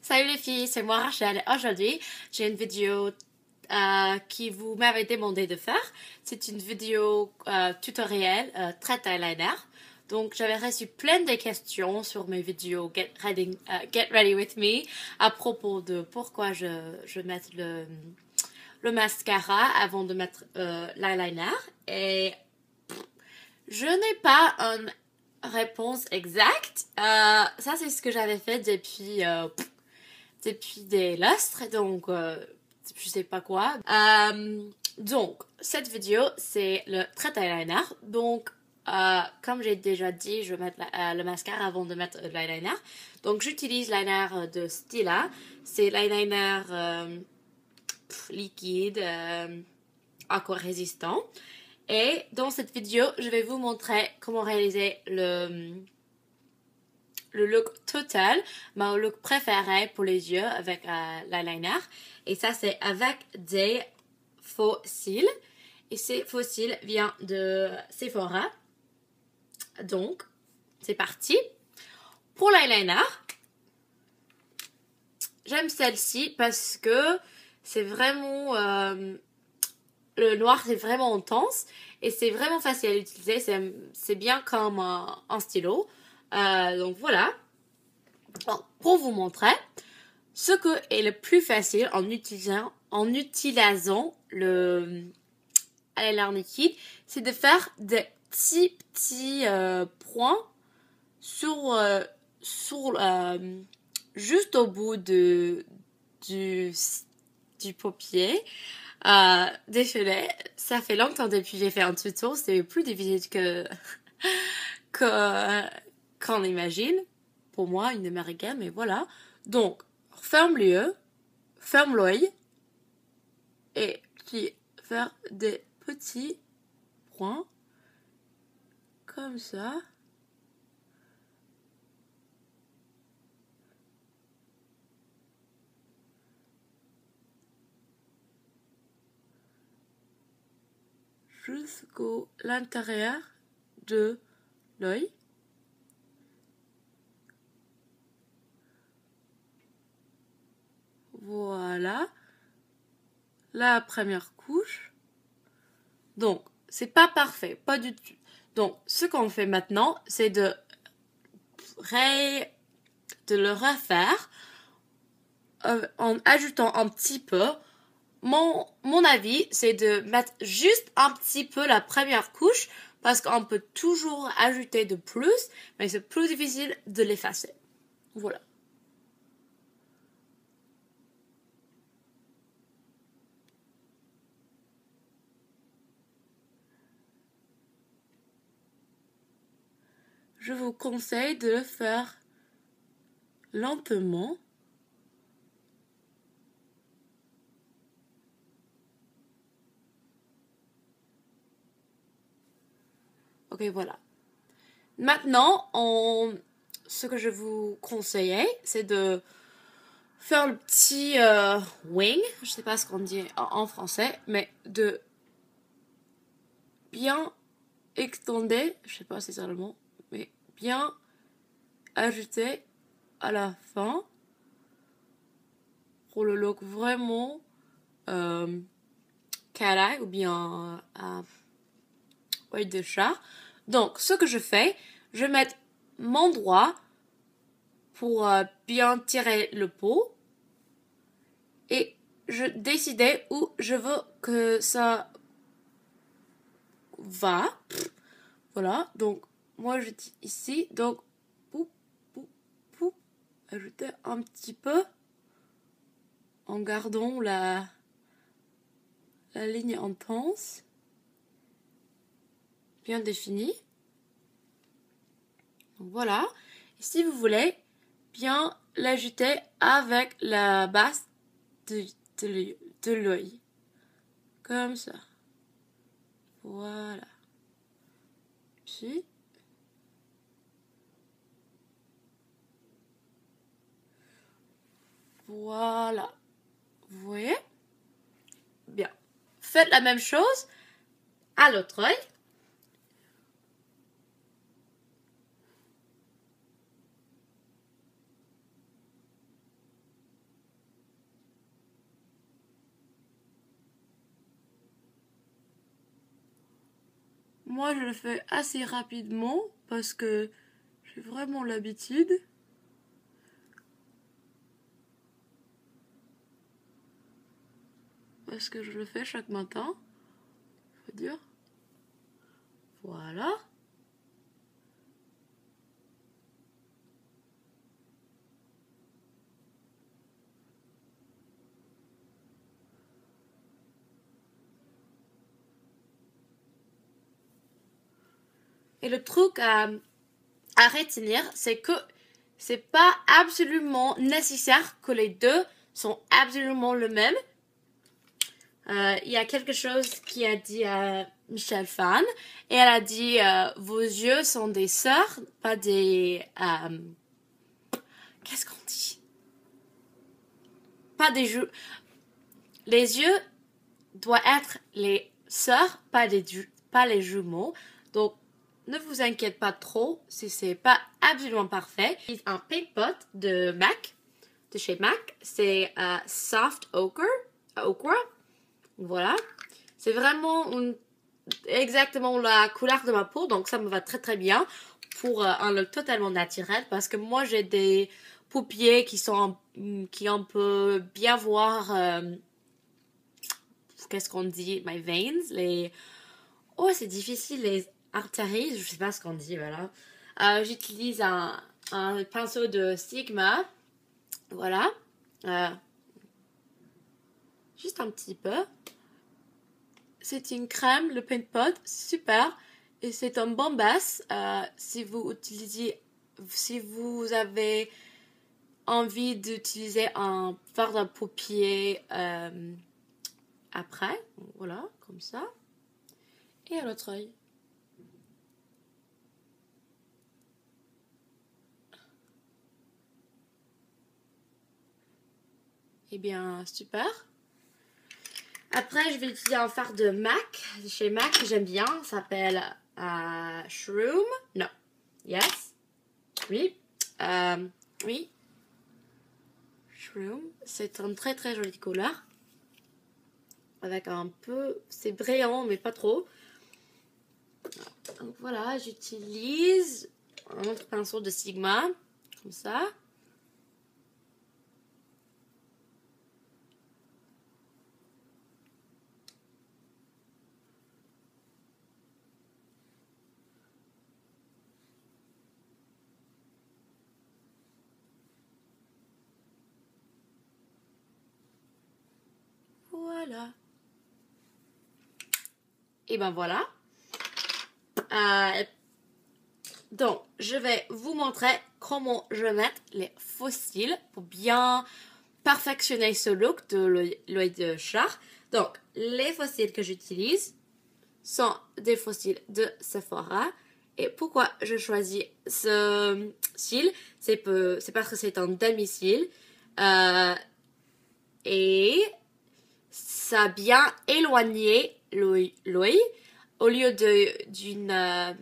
Salut les filles, c'est moi Rachel. Aujourd'hui, j'ai une vidéo qui vous m'avez demandé de faire. C'est une vidéo tutoriel trait eyeliner. Donc, j'avais reçu plein de questions sur mes vidéos Get Ready With Me à propos de pourquoi je mets le mascara avant de mettre l'eyeliner. Et je n'ai pas une réponse exacte. Ça, c'est ce que j'avais fait depuis des lustres, donc je sais pas quoi. Donc, cette vidéo, c'est le trait eyeliner. Donc, comme j'ai déjà dit, je vais mettre le mascara avant de mettre l'eyeliner. Donc, j'utilise l'eyeliner de Stila. C'est l'eyeliner liquide, aqua résistant. Et dans cette vidéo, je vais vous montrer comment réaliser le look total, mon look préféré pour les yeux avec l'eyeliner. Et ça, c'est avec des faux cils. Et ces faux cils viennent de Sephora. Donc, c'est parti. Pour l'eyeliner, j'aime celle-ci parce que c'est vraiment... le noir, c'est vraiment intense. Et c'est vraiment facile à utiliser. C'est bien comme un stylo. Donc voilà. Alors, pour vous montrer, ce que est le plus facile en utilisant le eyeliner liquide, c'est de faire des petits points sur juste au bout du paupier. Désolé, ça fait longtemps depuis que j'ai fait un tuto, c'est plus difficile qu'on imagine. Pour moi, une américaine, mais voilà. Donc, ferme l'œil, ferme l'œil, et puis faire des petits points, comme ça. Jusqu'à l'intérieur de l'œil. Voilà. La première couche. Donc, c'est pas parfait, pas du tout. Donc, ce qu'on fait maintenant, c'est de le refaire en ajoutant un petit peu. Mon avis, c'est de mettre juste un petit peu la première couche parce qu'on peut toujours ajouter de plus, mais c'est plus difficile de l'effacer. Voilà. Je vous conseille de le faire lentement. Ok, voilà. Maintenant, ce que je vous conseillais, c'est de faire le petit wing, je sais pas ce qu'on dit en français, mais de bien extendre, je sais pas si c'est le mot, mais bien ajouter à la fin pour le look vraiment carré ou bien œil de chat. Donc, ce que je fais, je mets mon doigt pour bien tirer le pot et je décidais où je veux que ça va. Voilà, donc moi je dis ici, donc pou, pou, pou, ajouter un petit peu en gardant la ligne intense bien définie. Donc voilà, et si vous voulez bien l'ajouter avec la base de l'œil, comme ça. Voilà. Puis voilà. Vous voyez? Bien. Faites la même chose à l'autre œil. moi je le fais assez rapidement parce que j'ai vraiment l'habitude. Parce que je le fais chaque matin, faut dire. Voilà. Et le truc à retenir, c'est que c'est pas absolument nécessaire que les deux sont absolument le même. Il y a quelque chose qui a dit Michelle Phan, et elle a dit vos yeux sont des sœurs, pas des qu'est-ce qu'on dit? Pas des jeux. Les yeux doivent être les sœurs, pas les jumeaux. Donc ne vous inquiétez pas trop si c'est pas absolument parfait. Un paint pot de MAC, de chez MAC, c'est Soft Ochre. Voilà. C'est vraiment exactement la couleur de ma peau, donc ça me va très très bien pour un look totalement naturel, parce que moi j'ai des paupières qui on peut bien voir qu'est-ce qu'on dit, my veins, oh c'est difficile, les artères, je sais pas ce qu'on dit, voilà. J'utilise un pinceau de Sigma, voilà, juste un petit peu. C'est une crème, le Paint Pot, super. Et c'est un bon base si vous avez envie d'utiliser un fard à paupières après. Voilà, comme ça. Et à l'autre œil. Eh bien, super. Après, je vais utiliser un fard de MAC. Chez MAC, que j'aime bien. Ça s'appelle Shroom. Non. Yes. Oui. Oui. Shroom. C'est une très très jolie couleur. Avec un peu... C'est brillant, mais pas trop. Donc voilà, j'utilise un autre pinceau de Sigma. Comme ça. Voilà. Et ben voilà. Donc, je vais vous montrer comment je vais mettre les faux cils pour bien perfectionner ce look de l'œil de chat. Donc, les faux cils que j'utilise sont des faux cils de Sephora. Et pourquoi je choisis ce cil? C'est parce que c'est un demi-cil. Et ça a bien éloigné l'œil. Au lieu d'une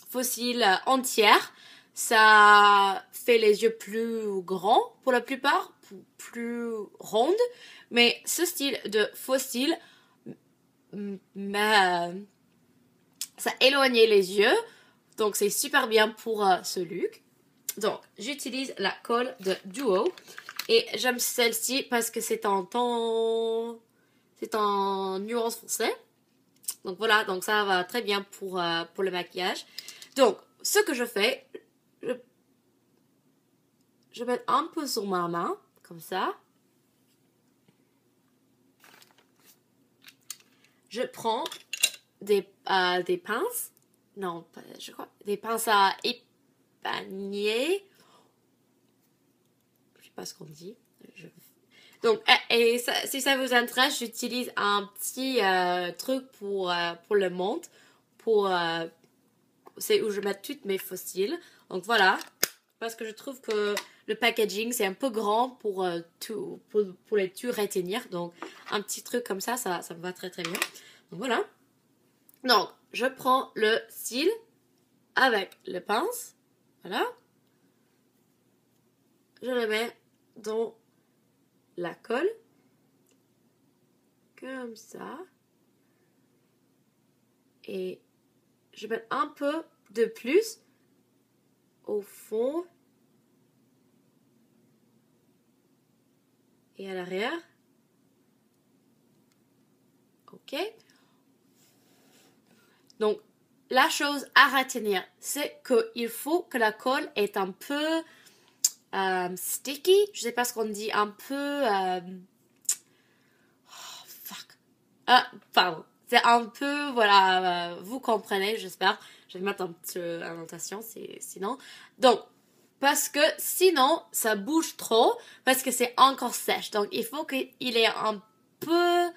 fossile entière, ça fait les yeux plus grands pour la plupart, plus rondes. Mais ce style de fossile, ça éloignait les yeux. Donc c'est super bien pour ce look. Donc j'utilise la colle de Duo. Et j'aime celle-ci parce que c'est en nuance foncé. Donc voilà, donc ça va très bien pour le maquillage. Donc, ce que je fais, je mets un peu sur ma main, comme ça. Je prends des pinces, non, je crois, des pinces à épagner. Je sais pas ce qu'on dit. Donc, si ça vous intéresse, j'utilise un petit truc pour le monte, c'est où je mets toutes mes fossiles. Donc voilà, parce que je trouve que le packaging c'est un peu grand pour les tout retenir. Donc un petit truc comme ça me va très très bien. Donc voilà. Donc je prends le cil avec le pince. Voilà. Je le mets dans la colle. Comme ça. Et je mets un peu de plus au fond et à l'arrière. Ok. Donc, la chose à retenir, c'est qu'il faut que la colle est un peu sticky. Je sais pas ce qu'on dit, un peu... pardon. C'est un peu, voilà, vous comprenez, j'espère. Je vais mettre un petit annotation, sinon. Donc, parce que sinon, ça bouge trop, parce que c'est encore sèche. Donc, il faut qu'il ait un peu...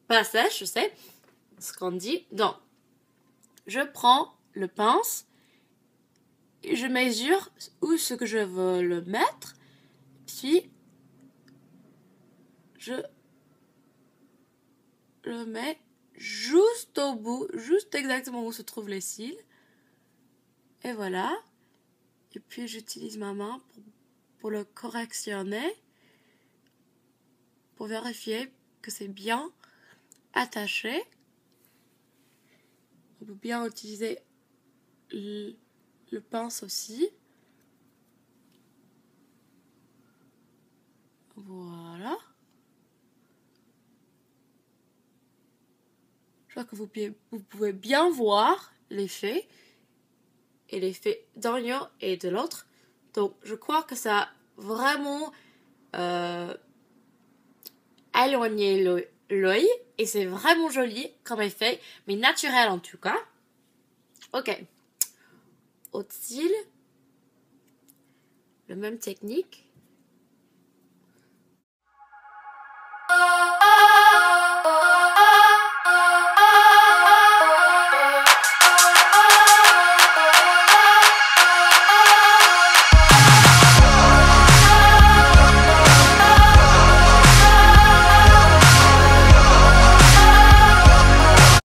pas sèche, je sais ce qu'on dit. Donc, je prends le pince, et je mesure où ce que je veux le mettre, puis je le mets juste au bout, juste exactement où se trouvent les cils. Et voilà. Et puis j'utilise ma main pour le correctionner, pour vérifier que c'est bien attaché. On peut bien utiliser le pince aussi. Voilà. Je crois que vous pouvez bien voir l'effet. Et l'effet d'un lieu et de l'autre. Donc, je crois que ça a vraiment éloigné l'œil. Et c'est vraiment joli comme effet, mais naturel en tout cas. Ok. Autre cils. La même technique.